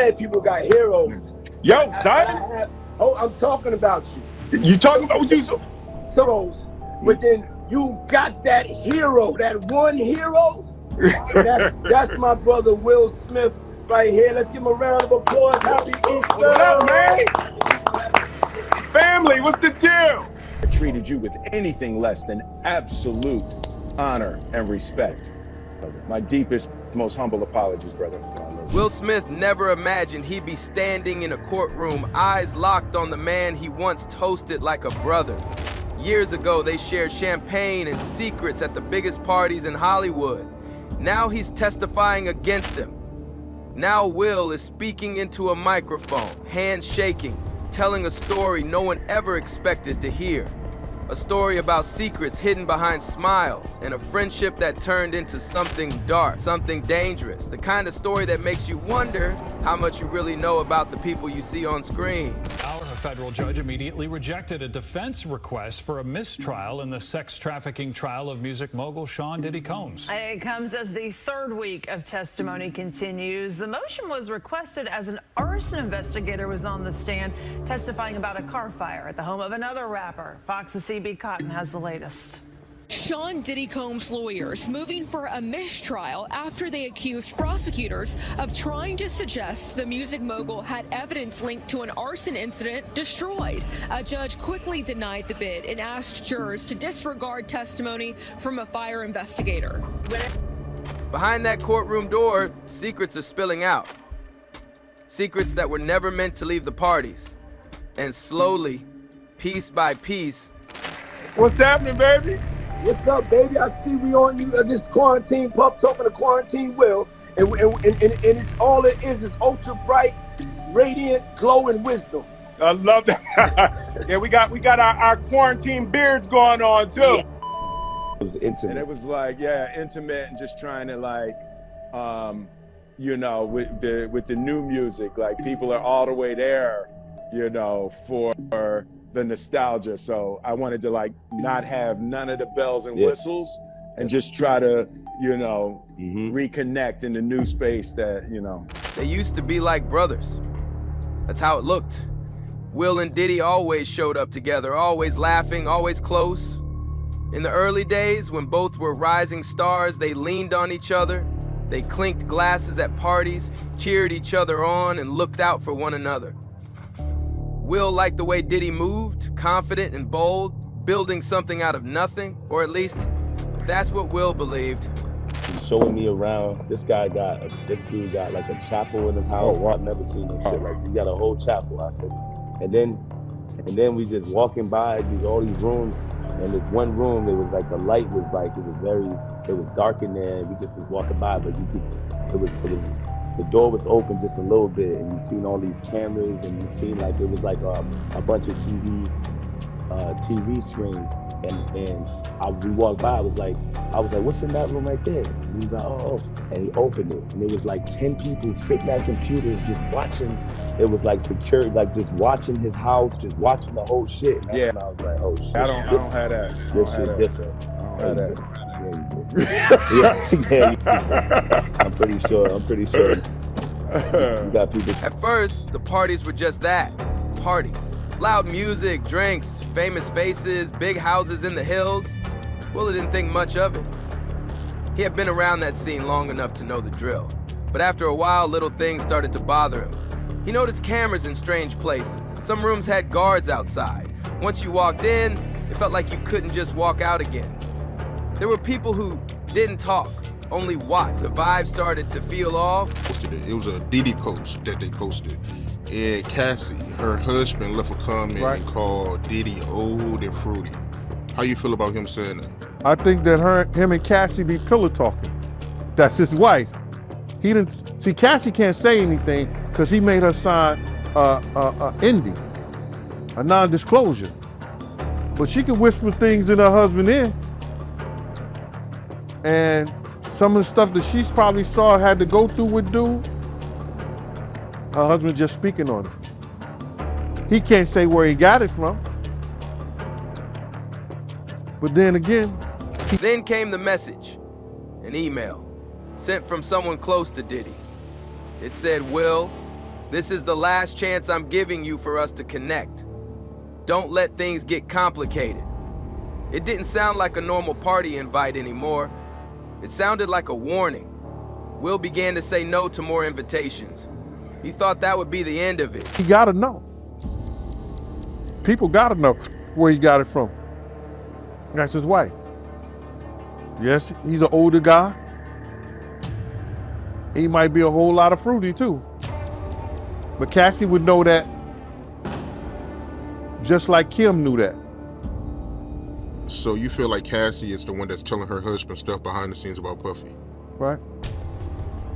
mad people got heroes. Yo, son. I'm talking about you. You talking about you? Heroes, but then you got that hero, that one hero. That's my brother Will Smith right here. Let's give him a round of applause. Happy Easter. What's up, man? Family, what's the deal? I treated you with anything less than absolute honor and respect. My deepest, most humble apologies, brother. Will Smith never imagined he'd be standing in a courtroom, eyes locked on the man he once toasted like a brother. Years ago, they shared champagne and secrets at the biggest parties in Hollywood. Now he's testifying against him. Now Will is speaking into a microphone, hands shaking, telling a story no one ever expected to hear. A story about secrets hidden behind smiles and a friendship that turned into something dark, something dangerous. The kind of story that makes you wonder how much you really know about the people you see on screen. A federal judge immediately rejected a defense request for a mistrial in the sex trafficking trial of music mogul Sean Diddy Combs. It comes as the third week of testimony continues. The motion was requested as an arson investigator was on the stand testifying about a car fire at the home of another rapper. Fox's CB Cotton has the latest. Sean Diddy Combs' lawyers moving for a mistrial after they accused prosecutors of trying to suggest the music mogul had evidence linked to an arson incident destroyed. A judge quickly denied the bid and asked jurors to disregard testimony from a fire investigator. Behind that courtroom door, secrets are spilling out. Secrets that were never meant to leave the parties. And slowly, piece by piece, what's happening, baby? What's up, baby? I see we on you this quarantine pup talking to quarantine Will, and it's all it is ultra bright, radiant, glowing wisdom. I love that. Yeah, we got our quarantine beards going on too. Yeah. It was intimate. And it was like, yeah, intimate and just trying to like, you know, with the new music, like people are all the way there, you know, for the nostalgia. So I wanted to like not have none of the bells and whistles and just try to, you know, reconnect in the new space that, you know. They used to be like brothers. That's how it looked. Will and Diddy always showed up together, always laughing, always close. In the early days, when both were rising stars, they leaned on each other. They clinked glasses at parties, cheered each other on, and looked out for one another. Will liked the way Diddy moved, confident and bold, building something out of nothing, or at least that's what Will believed. He's showing me around. This dude got like a chapel in his house. Oh, wow. I've never seen no shit like. He got a whole chapel. I said, and then we just walking by through all these rooms, and this one room, it was like the light was like it was dark in there, and we just was walking by, but you could the door was open just a little bit, and you seen all these cameras, and you seen like it was like a bunch of TV screens, and we walked by. I was like, what's in that room right there? And he was like, oh, and he opened it, and it was like 10 people sitting at computers just watching. It was like security, like just watching his house, just watching the whole shit. And that's when I was like, oh shit. I don't have that. This shit different. I don't have that. I'm pretty sure. You got people. At first, the parties were just that, parties. Loud music, drinks, famous faces, big houses in the hills. Will didn't think much of it. He had been around that scene long enough to know the drill. But after a while, little things started to bother him. He noticed cameras in strange places. Some rooms had guards outside. Once you walked in, it felt like you couldn't just walk out again. There were people who didn't talk, only watched. The vibe started to feel off. It was a Diddy post that they posted. And Cassie, her husband, left a comment and called Diddy old and fruity. How you feel about him saying that? I think that him and Cassie be pillow talking. That's his wife. He didn't see Cassie can't say anything because he made her sign ND, a non-disclosure. But she can whisper things in her husband's ear. And some of the stuff that she's probably saw had to go through with dude, her husband just speaking on it. He can't say where he got it from. But then again. Then came the message, an email, sent from someone close to Diddy. It said, Will, This is the last chance I'm giving you for us to connect. Don't let things get complicated. It didn't sound like a normal party invite anymore. It sounded like a warning. Will began to say no to more invitations. He thought that would be the end of it. He gotta know. People gotta know where he got it from. That's his wife. Yes, he's an older guy. He might be a whole lot of fruity too. But Cassie would know that just like Kim knew that. So you feel like Cassie is the one that's telling her husband stuff behind the scenes about Puffy? Right.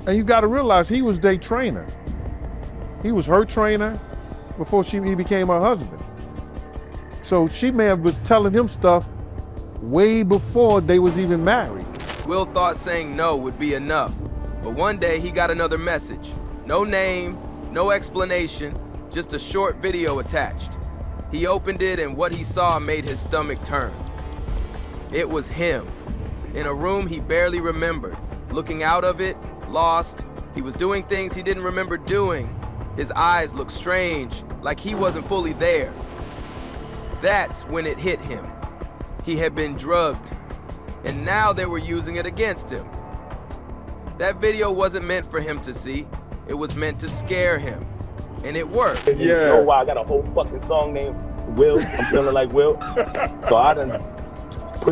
And you gotta realize he was their trainer. He was her trainer before he became her husband. So she may have was telling him stuff way before they was even married. Will thought saying no would be enough, but one day he got another message. No name, no explanation, just a short video attached. He opened it and what he saw made his stomach turn. It was him, in a room he barely remembered, looking out of it, lost. He was doing things he didn't remember doing. His eyes looked strange, like he wasn't fully there. That's when it hit him. He had been drugged, and now they were using it against him. That video wasn't meant for him to see. It was meant to scare him, and it worked. Yeah. You know why I got a whole fucking song named Will? I'm feeling like Will. So I done.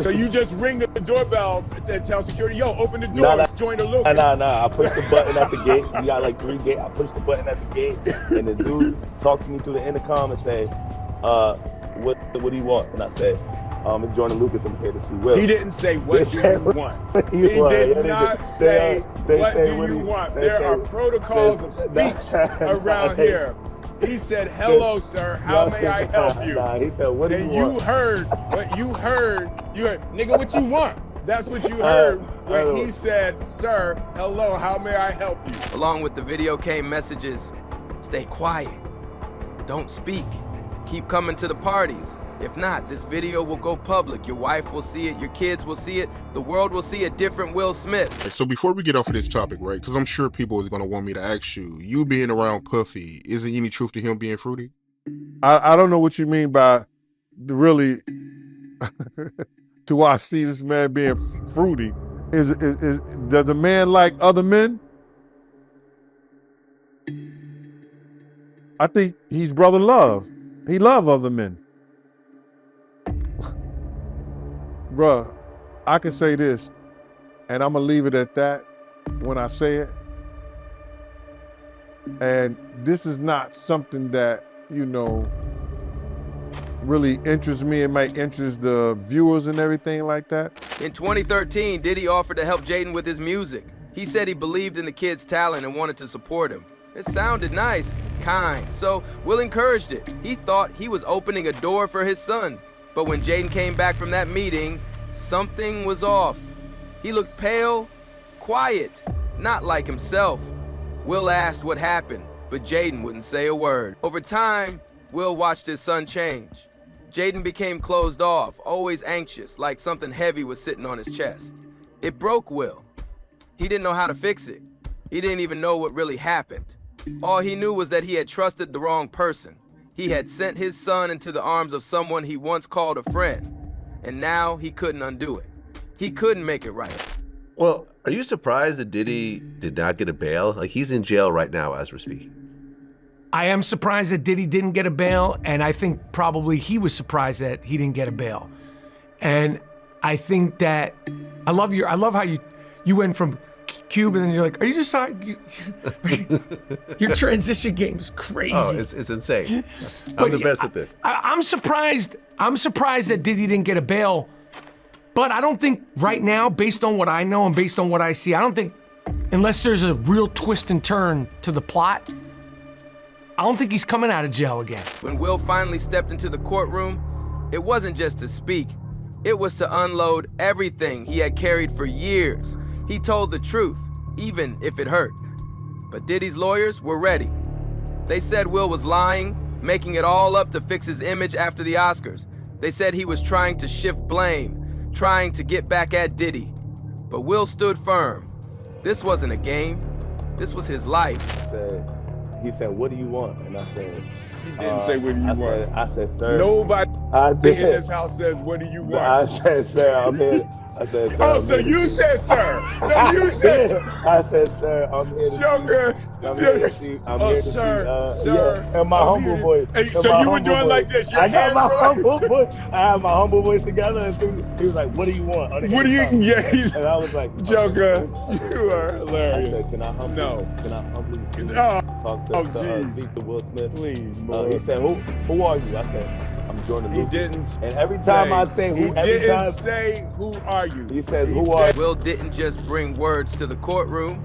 So you just ring the doorbell and tell security, yo, open the door, join the loop. Nah. I push the button at the gate. We got like 3 gates. I push the button at the gate, and the dude talked to me through the intercom and say, what do you want? And I said, it's Jordan Lucas. I'm here to see Will. He didn't say, what do you want? He did not say, what do you want? There are protocols of speech around here. He said, hello, sir, how may I help you? He said, what do you want? And you heard, nigga, what you want? That's what you heard when he said, sir, hello, how may I help you? Along with the video came messages, stay quiet, don't speak, keep coming to the parties. If not, this video will go public. Your wife will see it, your kids will see it, the world will see a different Will Smith. So before we get off of this topic, right, because I'm sure people is going to want me to ask you being around Puffy, is there any truth to him being fruity? I don't know what you mean by really, do I see this man being fruity? Does a man like other men? I think he's brother love. He love other men. Bruh, I can say this, and I'm gonna leave it at that when I say it. And this is not something that, really interests me. It might interest the viewers and everything like that. In 2013, Diddy offered to help Jaden with his music. He said he believed in the kid's talent and wanted to support him. It sounded nice, kind, so Will encouraged it. He thought he was opening a door for his son. But when Jaden came back from that meeting, something was off. He looked pale, quiet, not like himself. Will asked what happened, but Jaden wouldn't say a word. Over time, Will watched his son change. Jaden became closed off, always anxious, like something heavy was sitting on his chest. It broke Will. He didn't know how to fix it. He didn't even know what really happened. All he knew was that he had trusted the wrong person. He had sent his son into the arms of someone he once called a friend, and now he couldn't undo it. He couldn't make it right. Well, are you surprised that Diddy did not get a bail? Like, he's in jail right now as we're speaking. I am surprised that Diddy didn't get a bail, and I think probably he was surprised that he didn't get a bail. And I think that, I love how you went from Cube, and then you're like, are you just sorry? Your transition game is crazy. Oh, it's insane. I'm the best at this. I'm surprised that Diddy didn't get a bail, but I don't think right now, based on what I know and based on what I see, I don't think, unless there's a real twist and turn to the plot, I don't think he's coming out of jail again. When Will finally stepped into the courtroom, it wasn't just to speak. It was to unload everything he had carried for years. He told the truth, even if it hurt. But Diddy's lawyers were ready. They said Will was lying, making it all up to fix his image after the Oscars. They said he was trying to shift blame, trying to get back at Diddy. But Will stood firm. This wasn't a game. This was his life. I said, he said, what do you want? And I said, He didn't say, what do you want? I said, sir. Nobody in did. this house says, what do you want? I said, sir, I'm here. I said, sir. Oh, so you said, sir. So you said, sir. I said, sir, I'm here to Joker. I'm here to see. I'm here to sir, see. sir. Yeah, and my humble voice. Hey, so you were doing voice. Like this. Your I got my going. humble voice. I had my humble voice together, and so he was like, "What do you want?" What do you? Yeah, and I was like, Joker, you are hilarious. I said, "Can I humbly? No. Can I humbly talk to Will Smith?" Please, he said, "Who are you?" I said, "I'm Jordan Lucas." He didn't. And every time I say who, say who are you. He says, "Who are you?" Will didn't just bring words to the courtroom.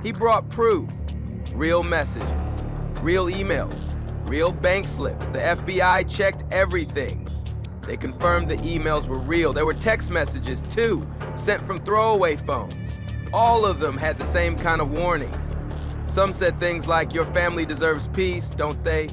He brought proof. Real messages, real emails, real bank slips. The FBI checked everything. They confirmed the emails were real. There were text messages too, sent from throwaway phones. All of them had the same kind of warnings. Some said things like, your family deserves peace, don't they?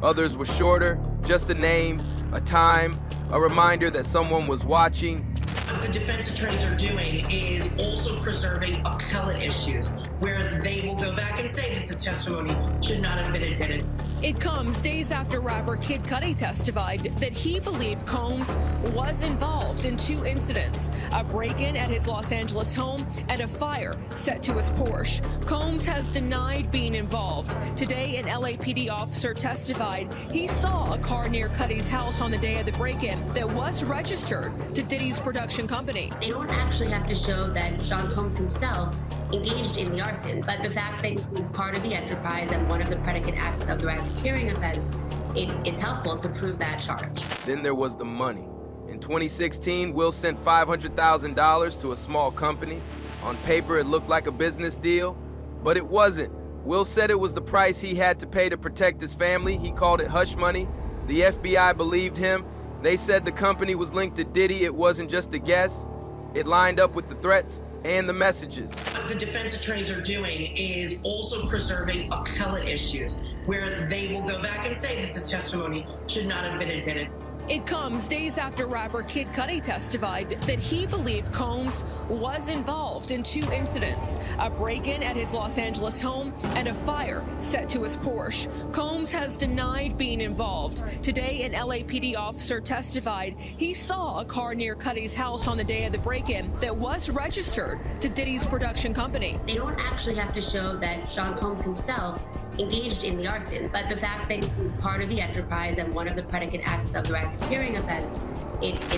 Others were shorter, just a name, a time, a reminder that someone was watching. What the defense attorneys are doing is also preserving appellate issues, where they will go back and say that this testimony should not have been admitted. It comes days after rapper Kid Cudi testified that he believed Combs was involved in 2 incidents, a break-in at his Los Angeles home and a fire set to his Porsche. Combs has denied being involved. Today, an LAPD officer testified he saw a car near Cudi's house on the day of the break-in that was registered to Diddy's production company. They don't actually have to show that Sean Combs himself engaged in the arson, but the fact that he was part of the enterprise and one of the predicate acts of the racketeering offense, it's helpful to prove that charge. Then there was the money. In 2016, Will sent $500,000 to a small company. On paper, it looked like a business deal, but it wasn't. Will said it was the price he had to pay to protect his family. He called it hush money. The FBI believed him. They said the company was linked to Diddy. It wasn't just a guess. It lined up with the threats and the messages. What the defense attorneys are doing is also preserving appellate issues, where they will go back and say that this testimony should not have been admitted. It comes days after rapper Kid Cudi testified that he believed Combs was involved in 2 incidents, a break-in at his Los Angeles home and a fire set to his Porsche. Combs has denied being involved. Today, an LAPD officer testified he saw a car near Cudi's house on the day of the break-in that was registered to Diddy's production company. They don't actually have to show that Sean Combs himself engaged in the arson, but the fact that he was part of the enterprise and one of the predicate acts of the racketeering offense,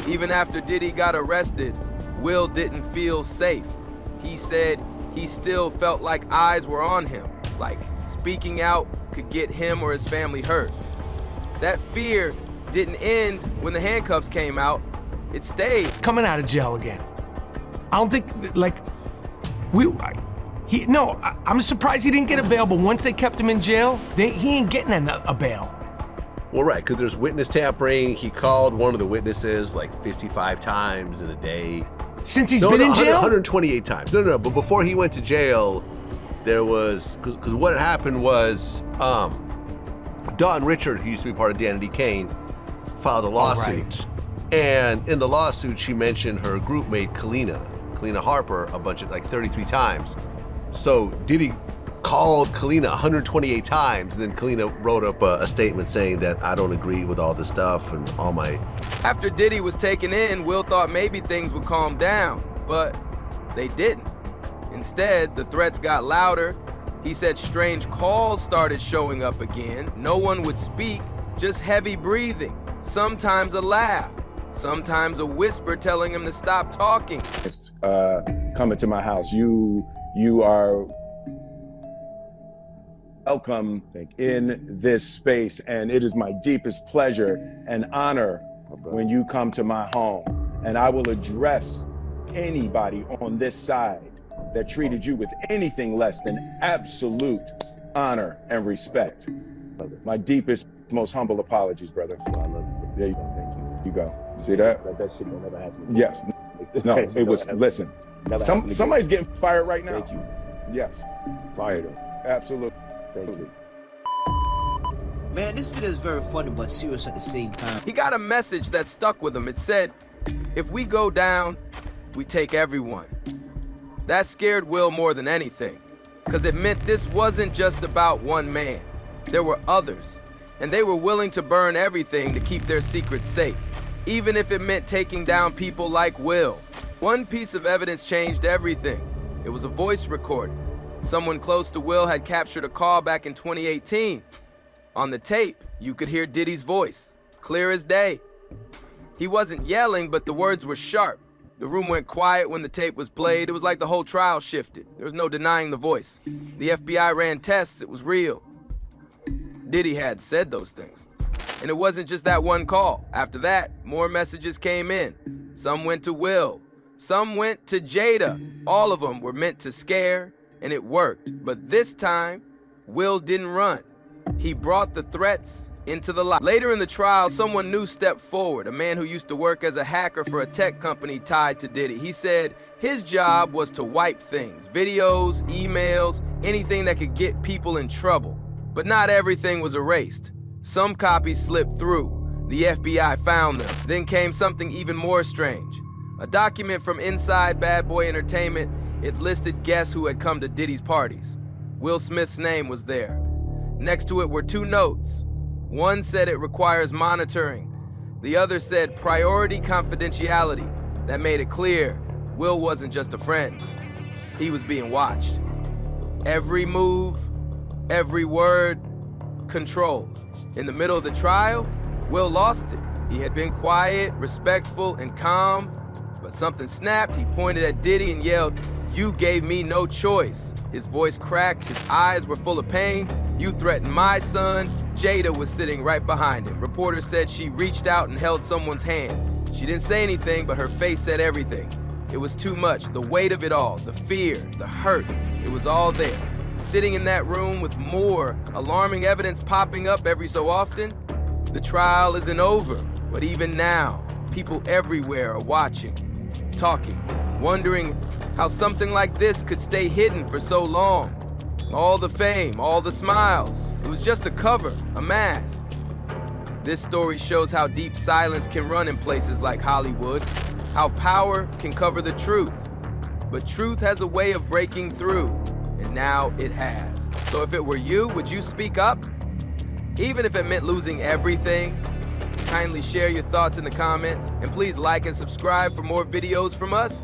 Even after Diddy got arrested, Will didn't feel safe. He said he still felt like eyes were on him, like speaking out could get him or his family hurt. That fear didn't end when the handcuffs came out. It stayed. Coming out of jail again. I don't think, I'm surprised he didn't get a bail, but once they kept him in jail, he ain't getting a bail. Well, right, because there's witness tampering. He called one of the witnesses like 55 times in a day. Since he's been in jail? 128 times. No, but before he went to jail, there was, because what happened was, Dawn Richard, who used to be part of Danity Kane, filed a lawsuit. And in the lawsuit, she mentioned her group mate, Kalina Harper, a bunch of, 33 times. So Diddy called Kalina 128 times, and then Kalina wrote up a statement saying that I don't agree with all this stuff and all my... After Diddy was taken in, Will thought maybe things would calm down, but they didn't. Instead, the threats got louder. He said strange calls started showing up again. No one would speak, just heavy breathing, sometimes a laugh, sometimes a whisper telling him to stop talking. Coming to my house, you are welcome in this space, and it is my deepest pleasure and honor when you come to my home. And I will address anybody on this side that treated you with anything less than absolute honor and respect. My deepest, most humble apologies, brother. I love you. There you go. Thank you. You go. You see that? That shit will never happen. Yes. No, it was, listen, somebody's getting fired right now. Thank you. Yes. Fired him. Absolutely. Thank you. Man, this video is very funny but serious at the same time. He got a message that stuck with him. It said, if we go down, we take everyone. That scared Will more than anything. because it meant this wasn't just about one man. There were others, and they were willing to burn everything to keep their secrets safe, even if it meant taking down people like Will. One piece of evidence changed everything. It was a voice recording. Someone close to Will had captured a call back in 2018. On the tape, you could hear Diddy's voice, clear as day. He wasn't yelling, but the words were sharp. The room went quiet when the tape was played. It was like the whole trial shifted. There was no denying the voice. The FBI ran tests. It was real. Diddy had said those things. And it wasn't just that one call. After that, more messages came in. Some went to Will. Some went to Jada. All of them were meant to scare, and it worked. But this time, Will didn't run. He brought the threats into the light. Later in the trial, someone new stepped forward, a man who used to work as a hacker for a tech company tied to Diddy. He said his job was to wipe things, videos, emails, anything that could get people in trouble. But not everything was erased. Some copies slipped through. The FBI found them. Then came something even more strange. A document from inside Bad Boy Entertainment. It listed guests who had come to Diddy's parties. Will Smith's name was there. Next to it were two notes. One said it requires monitoring. The other said priority confidentiality. That made it clear Will wasn't just a friend. He was being watched. Every move, every word, controlled. In the middle of the trial, Will lost it. He had been quiet, respectful, and calm, but something snapped. He pointed at Diddy and yelled, "You gave me no choice." His voice cracked, his eyes were full of pain. "You threatened my son." Jada was sitting right behind him. Reporters said she reached out and held someone's hand. She didn't say anything, but her face said everything. It was too much, the weight of it all, the fear, the hurt, it was all there. Sitting in that room with more alarming evidence popping up every so often. The trial isn't over, but even now, people everywhere are watching, talking, wondering how something like this could stay hidden for so long. All the fame, all the smiles, it was just a cover, a mask. This story shows how deep silence can run in places like Hollywood, how power can cover the truth. But truth has a way of breaking through, and now it has. So if it were you, would you speak up? Even if it meant losing everything? Kindly share your thoughts in the comments, and please like and subscribe for more videos from us.